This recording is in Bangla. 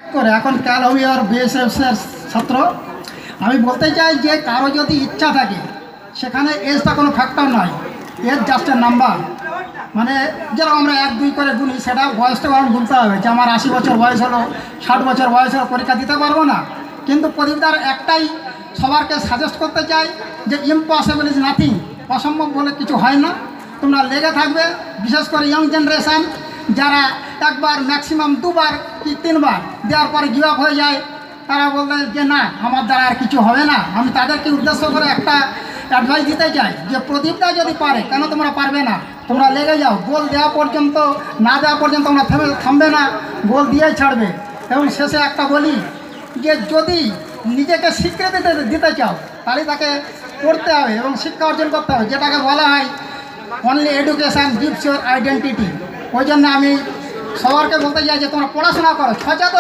করে এখন কাল আমি আর বিএসএফ ছাত্র। আমি বলতে চাই যে কারো যদি ইচ্ছা থাকে সেখানে এজটা কোনো ফ্যাক্টর নয়, এজ জাস্ট এ নাম্বার। মানে যেরকম আমরা 1-2 করে গুনি, সেটা বয়সটা আমার গুনতে হবে যে আমার 80 বছর বয়স হলো, 60 বছর বয়স হলো, পরীক্ষা দিতে পারবো না। কিন্তু প্রদীপদার একটাই সবারকে সাজেস্ট করতে চাই যে ইম্পসিবল ইজ নাথিং, অসম্ভব বলে কিছু হয় না। তোমরা লেগে থাকবে, বিশেষ করে ইয়ং জেনারেশান যারা একবার ম্যাক্সিমাম 2বার কি 3বার দেওয়ার পরে গিভ আপ হয়ে যায়, তারা বলবে যে না আমার দ্বারা আর কিছু হবে না। আমি তাদেরকে উদ্দেশ্য করে একটা অ্যাডভাইস দিতে চাই যে প্রদীপদা যদি পারে, কেন তোমরা পারবে না? তোমরা লেগে যাও, গোল দেওয়া পর্যন্ত না দেওয়া পর্যন্ত তোমরা থামবে না, গোল দিয়েই ছাড়বে। এবং শেষে একটা বলি যে যদি নিজেকে স্বীকৃতি দিতে চাও তাহলে তাকে পড়তে হবে এবং শিক্ষা অর্জন করতে হবে, যেটাকে বলা হয় only education gives your identity. ওই জন্য আমি সবারকে বলতে চাই যে তোমরা পড়াশোনা করো, সচেতন।